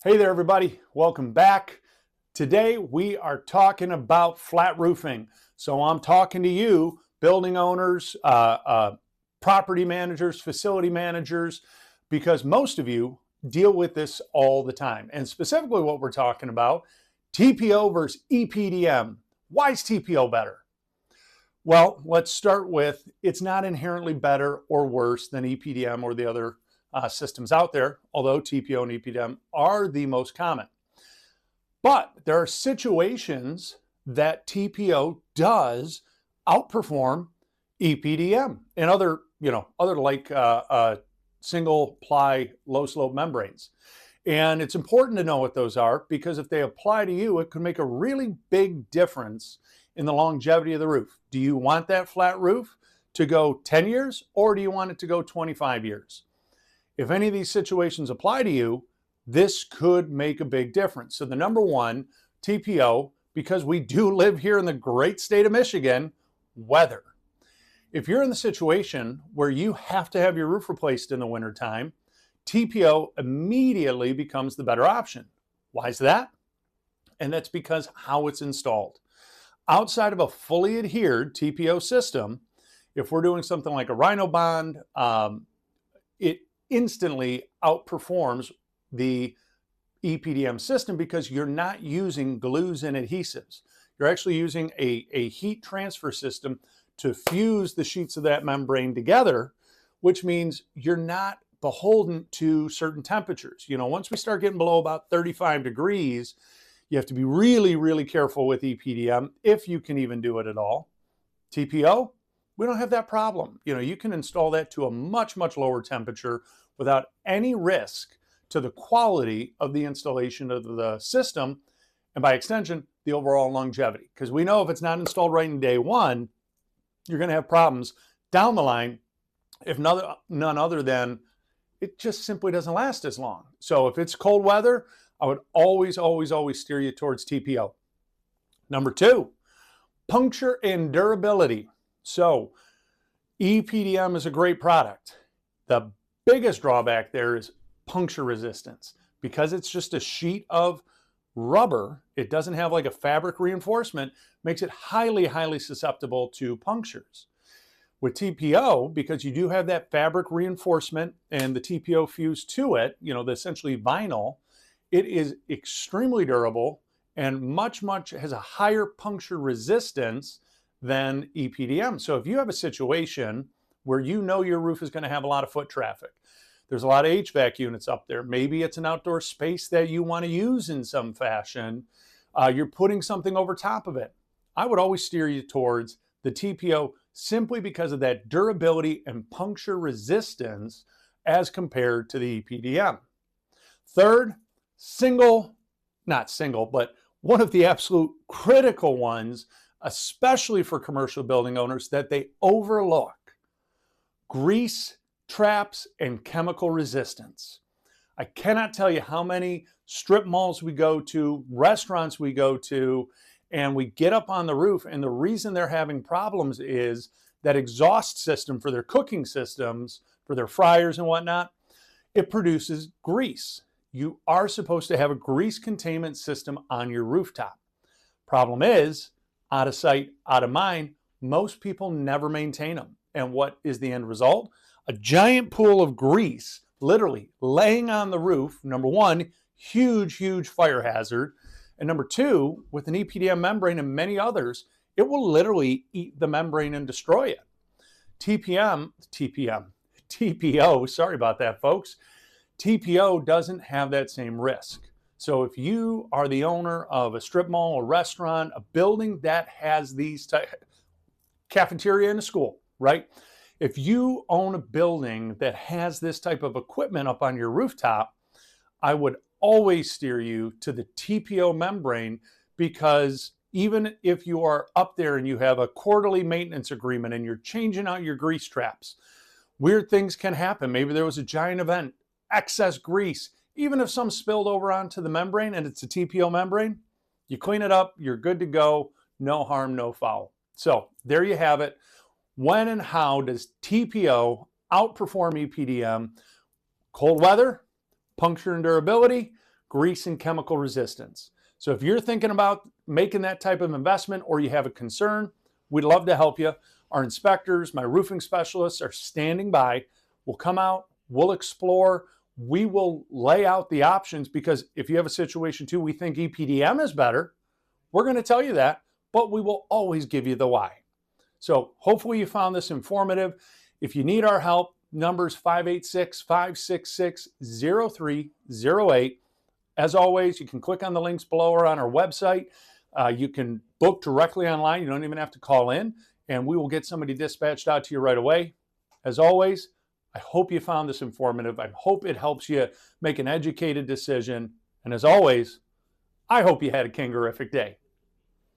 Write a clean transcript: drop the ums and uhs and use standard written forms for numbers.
Hey there, everybody. Welcome back. Today we are talking about flat roofing. So I'm talking to you, building owners, property managers, facility managers, because most of you deal with this all the time. And specifically what we're talking about, TPO versus EPDM. Why is TPO better? Well, let's start with it's not inherently better or worse than EPDM or the other systems out there, although TPO and EPDM are the most common. But there are situations that TPO does outperform EPDM and other like single ply low slope membranes. And it's important to know what those are because if they apply to you, it could make a really big difference in the longevity of the roof. Do you want that flat roof to go 10 years or do you want it to go 25 years? If any of these situations apply to you, this could make a big difference. So the number one, TPO, because we do live here in the great state of Michigan, weather. If you're in the situation where you have to have your roof replaced in the wintertime, TPO immediately becomes the better option. Why is that? And that's because how it's installed. Outside of a fully adhered TPO system, if we're doing something like a rhino bond, it instantly outperforms the EPDM system because you're not using glues and adhesives. You're actually using a heat transfer system to fuse the sheets of that membrane together, which means you're not beholden to certain temperatures. You know, once we start getting below about 35 degrees, you have to be really, really careful with EPDM if you can even do it at all. TPO, we don't have that problem. You know, you can install that to a much, much lower temperature without any risk to the quality of the installation of the system and by extension, the overall longevity. Because we know if it's not installed right in day one, you're going to have problems down the line, if none other than it just simply doesn't last as long. So if it's cold weather, I would always, always, always steer you towards TPO. Number two, puncture and durability. So EPDM is a great product. The biggest drawback there is puncture resistance. Because it's just a sheet of rubber, it doesn't have like a fabric reinforcement, makes it highly, highly susceptible to punctures. With TPO, because you do have that fabric reinforcement and the TPO fused to it, you know, the essentially vinyl, it is extremely durable and much has a higher puncture resistance than EPDM. So if you have a situation where you know your roof is going to have a lot of foot traffic, there's a lot of HVAC units up there, maybe it's an outdoor space that you want to use in some fashion, you're putting something over top of it, I would always steer you towards the TPO simply because of that durability and puncture resistance as compared to the EPDM. Third, not single, but one of the absolute critical ones, especially for commercial building owners, that they overlook: grease traps and chemical resistance. I cannot tell you how many strip malls we go to, restaurants we go to, and we get up on the roof, and the reason they're having problems is that exhaust system for their cooking systems, for their fryers and whatnot, it produces grease. You are supposed to have a grease containment system on your rooftop. Problem is, out of sight, out of mind, most people never maintain them. And what is the end result? A giant pool of grease literally laying on the roof. Number one, huge fire hazard. And number two, with an EPDM membrane and many others, it will literally eat the membrane and destroy it. TPO, sorry about that, folks. TPO doesn't have that same risk. So if you are the owner of a strip mall, a restaurant, a building that has these cafeteria in a school, right? If you own a building that has this type of equipment up on your rooftop, I would always steer you to the TPO membrane, because even if you are up there and you have a quarterly maintenance agreement and you're changing out your grease traps, weird things can happen. Maybe there was a giant event, excess grease, even if some spilled over onto the membrane and it's a TPO membrane, you clean it up, you're good to go, no harm, no foul. So there you have it. When and how does TPO outperform EPDM? Cold weather, puncture and durability, grease and chemical resistance. So if you're thinking about making that type of investment or you have a concern, we'd love to help you. Our inspectors, my roofing specialists are standing by. We'll come out, we'll explore, we will lay out the options, because if you have a situation too, we think EPDM is better, we're going to tell you that, but we will always give you the why. So hopefully you found this informative. If you need our help, numbers 586-566-0308. As always, you can click on the links below or on our website. You can book directly online. You don't even have to call in, and we will get somebody dispatched out to you right away. As always, I hope you found this informative. I hope it helps you make an educated decision. And as always, I hope you had a kangarific day.